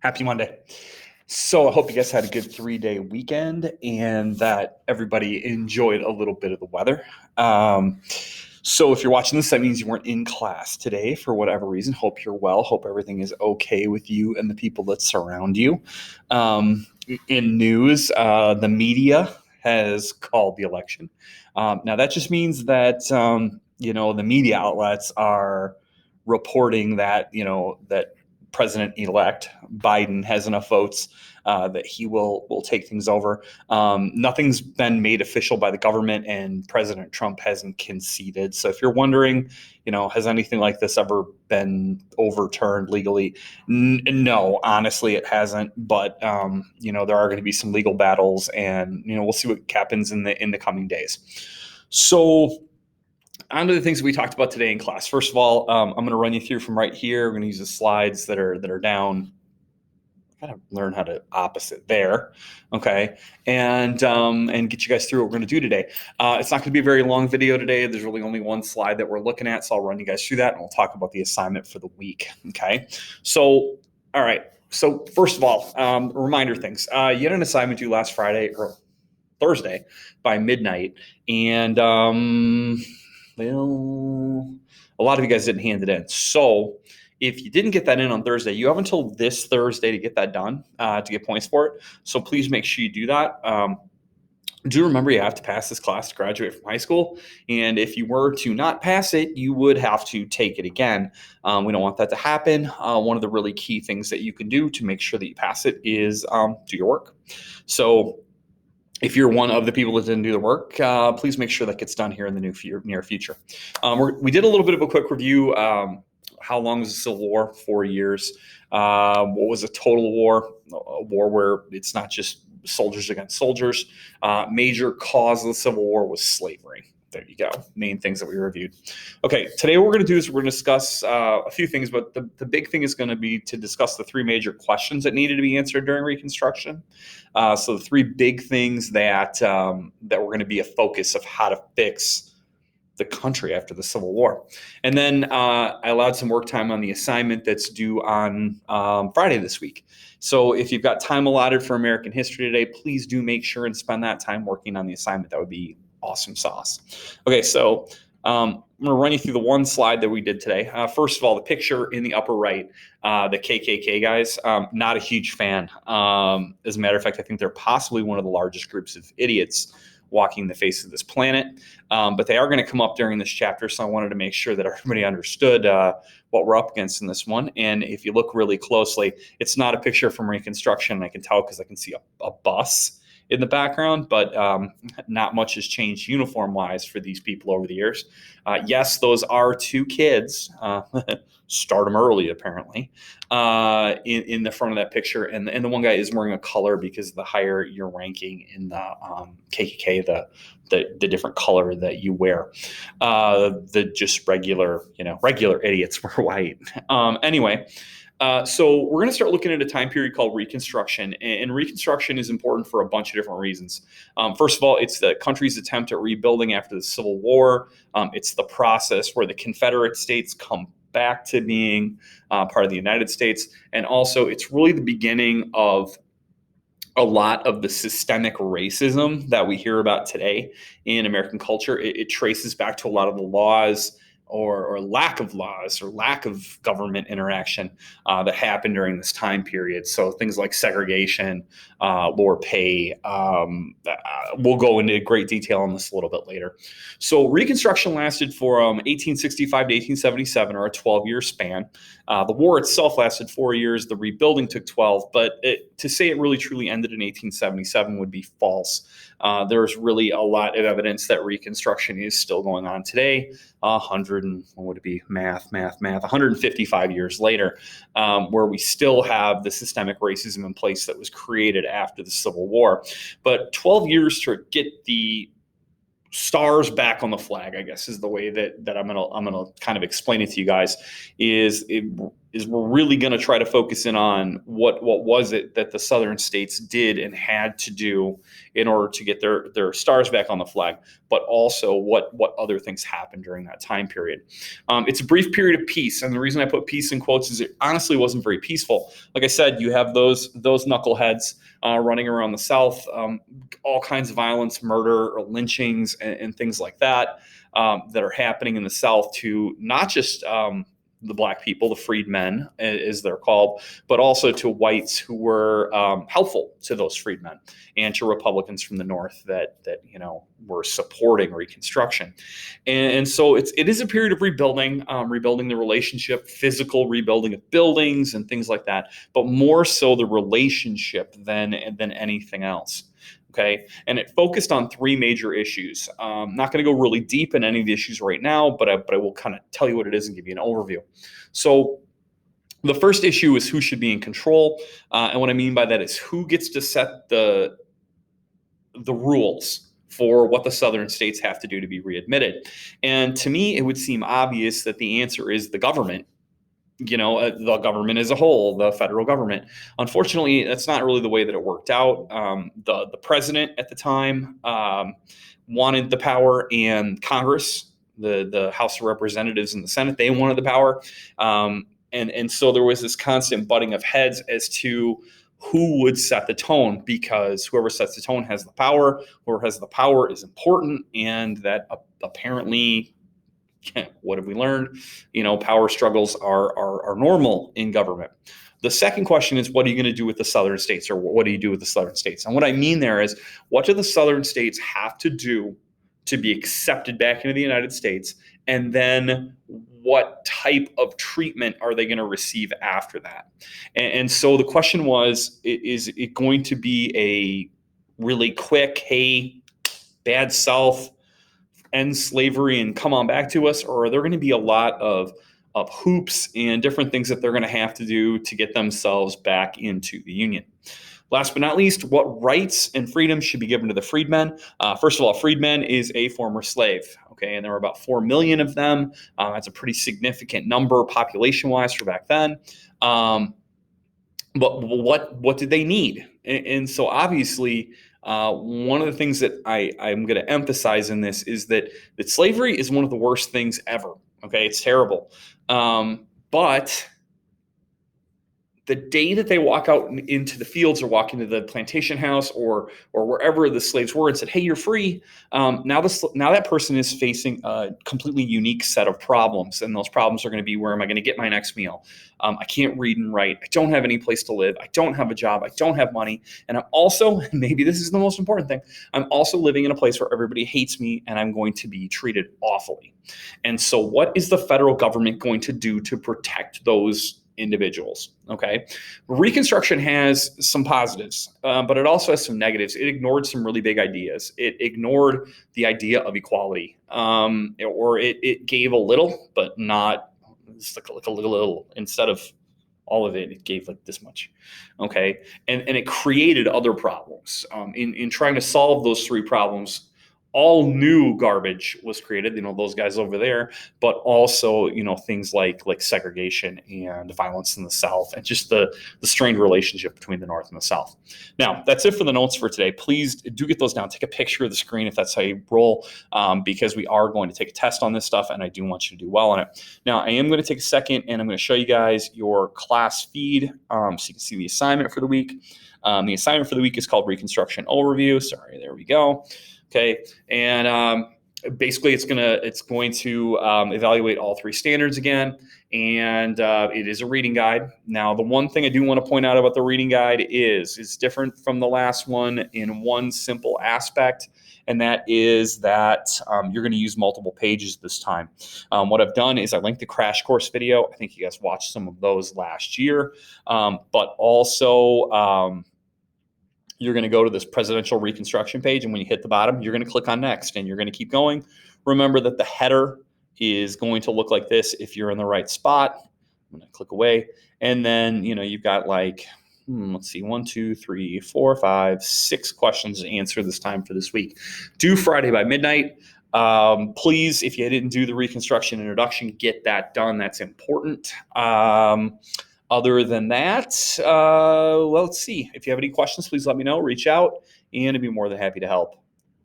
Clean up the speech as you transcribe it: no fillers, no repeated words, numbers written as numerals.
Happy Monday. So I hope you guys had a good 3-day weekend and that everybody enjoyed a little bit of the weather. So if you're watching this, that means you weren't in class today for whatever reason. Hope you're well. Hope everything is okay with you and the people that surround you. In news, the media has called the election. Now that just means that the media outlets are reporting that President-elect Biden has enough votes that he will take things over. Nothing's been made official by the government, and President Trump hasn't conceded. So if you're wondering, has anything like this ever been overturned legally? No, honestly, it hasn't. But there are going to be some legal battles, and we'll see what happens in the coming days. So on to the things that we talked about today in class. First of all, I'm going to run you through from right here. We're going to use the slides that are down. I gotta learn how to opposite there, okay, and get you guys through what we're going to do today. It's not going to be a very long video today. There's really only one slide that we're looking at, so I'll run you guys through that, and we'll talk about the assignment for the week. Okay, so all right. So first of all, reminder things. You had an assignment due last Friday or Thursday by midnight, and well, a lot of you guys didn't hand it in. So if you didn't get that in on Thursday, you have until this Thursday to get that done, to get points for it. So please make sure you do that. Do remember you have to pass this class to graduate from high school. And if you were to not pass it, you would have to take it again. We don't want that to happen. One of the really key things that you can do to make sure that you pass it is do your work. So if you're one of the people that didn't do the work, please make sure that gets done here in the near future. We did a little bit of a quick review. How long was the Civil War? 4 years. What was a total war? A war where it's not just soldiers against soldiers. Major cause of the Civil War was slavery. There you go. Main things that we reviewed. Okay, today what we're going to do is we're going to discuss a few things, but the big thing is going to be to discuss the 3 major questions that needed to be answered during Reconstruction. So the 3 big things that were going to be a focus of how to fix the country after the Civil War. And then I allowed some work time on the assignment that's due on Friday this week. So if you've got time allotted for American history today, please do make sure and spend that time working on the assignment. That would be awesome sauce. Okay, so I'm going to run you through the one slide that we did today. First of all, the picture in the upper right, the KKK guys, not a huge fan. As a matter of fact, I think they're possibly one of the largest groups of idiots walking the face of this planet. But they are going to come up during this chapter, so I wanted to make sure that everybody understood what we're up against in this one. And if you look really closely, it's not a picture from Reconstruction. I can tell because I can see a bus in the background, but not much has changed uniform-wise for these people over the years. Yes, those are 2 kids. Start them early, apparently, in the front of that picture. And the one guy is wearing a color because the higher your ranking in the KKK, the different color that you wear. The just regular idiots were white. Anyway. So we're going to start looking at a time period called Reconstruction, and Reconstruction is important for a bunch of different reasons. First of all, it's the country's attempt at rebuilding after the Civil War. It's the process where the Confederate States come back to being part of the United States, and also it's really the beginning of a lot of the systemic racism that we hear about today in American culture. It traces back to a lot of the laws or lack of laws or lack of government interaction that happened during this time period. So things like segregation, lower pay. We'll go into great detail on this a little bit later. So Reconstruction lasted for 1865 to 1877, or a 12-year span. The war itself lasted 4 years. The rebuilding took 12, but to say it really truly ended in 1877 would be false. There's really a lot of evidence that Reconstruction is still going on today, 155 years later, where we still have the systemic racism in place that was created after the Civil War. But 12 years to get the stars back on the flag, I guess, is the way that I'm gonna kind of explain it to you guys. is we're really going to try to focus in on what was it that the southern states did and had to do in order to get their stars back on the flag, but also what other things happened during that time period. It's a brief period of peace, and the reason I put peace in quotes is it honestly wasn't very peaceful. Like I said, you have those knuckleheads running around the South, all kinds of violence, murder, or lynchings, and things like that that are happening in the South to not just the black people, the freedmen, as they're called, but also to whites who were helpful to those freedmen and to Republicans from the North that were supporting Reconstruction. And so it is a period of rebuilding, rebuilding the relationship, physical rebuilding of buildings and things like that, but more so the relationship than anything else. Okay, and it focused on three major issues. Not going to go really deep in any of the issues right now, but I will kind of tell you what it is and give you an overview. So the first issue is who should be in control, and what I mean by that is who gets to set the rules for what the southern states have to do to be readmitted. And to me, it would seem obvious that the answer is the government. The government as a whole, the federal government. Unfortunately, that's not really the way that it worked out. The president at the time wanted the power, and Congress, the House of Representatives and the Senate, they wanted the power. And so there was this constant butting of heads as to who would set the tone, because whoever sets the tone has the power. Whoever has the power is important, and that apparently, what have we learned? Power struggles are normal in government. The second question is, what are you going to do with the southern states, or what do you do with the southern states? And what I mean there is, what do the southern states have to do to be accepted back into the United States? And then what type of treatment are they going to receive after that? And so the question was, is it going to be a really quick, hey, bad South, end slavery and come on back to us, or are there going to be a lot of hoops and different things that they're going to have to do to get themselves back into the Union? Last but not least, what rights and freedoms should be given to the freedmen? First of all, freedmen is a former slave, okay, and there were about 4 million of them. That's a pretty significant number population-wise for back then. But what did they need? And so obviously, one of the things that I'm going to emphasize in this is that slavery is one of the worst things ever. Okay, it's terrible. But the day that they walk out into the fields or walk into the plantation house or wherever the slaves were and said, "Hey, you're free," now that person is facing a completely unique set of problems, and those problems are going to be, where am I going to get my next meal? I can't read and write. I don't have any place to live. I don't have a job. I don't have money, and I'm also, maybe this is the most important thing, I'm also living in a place where everybody hates me, and I'm going to be treated awfully. And so, what is the federal government going to do to protect those individuals? Okay, Reconstruction has some positives, but it also has some negatives. It ignored some really big ideas. It ignored the idea of equality, or it gave a little, but not just like a little. Instead of all of it, it gave like this much. Okay, and it created other problems. In trying to solve those three problems, all new garbage was created, those guys over there, but also, things like segregation and violence in the South, and just the strained relationship between the North and the South. Now, that's it for the notes for today. Please do get those down. Take a picture of the screen if that's how you roll, because we are going to take a test on this stuff, and I do want you to do well on it. Now, I am going to take a second, and I'm going to show you guys your class feed, so you can see the assignment for the week. The assignment for the week is called Reconstruction Overview. Sorry, there we go. Okay, and basically it's going to evaluate all three standards again, and it is a reading guide. Now, the one thing I do want to point out about the reading guide is it's different from the last one in one simple aspect, and that is that you're going to use multiple pages this time. What I've done is I linked the crash course video. I think you guys watched some of those last year, but also you're going to go to this presidential Reconstruction page, and when you hit the bottom, you're going to click on next, and you're going to keep going. Remember that the header is going to look like this if you're in the right spot. I'm going to click away, and then you've got let's see, 1, 2, 3, 4, 5, 6 questions to answer this time for this week. Due Friday by midnight. Please, if you didn't do the reconstruction introduction, get that done. That's important. Other than that, well, let's see. If you have any questions, please let me know. Reach out, and I'd be more than happy to help.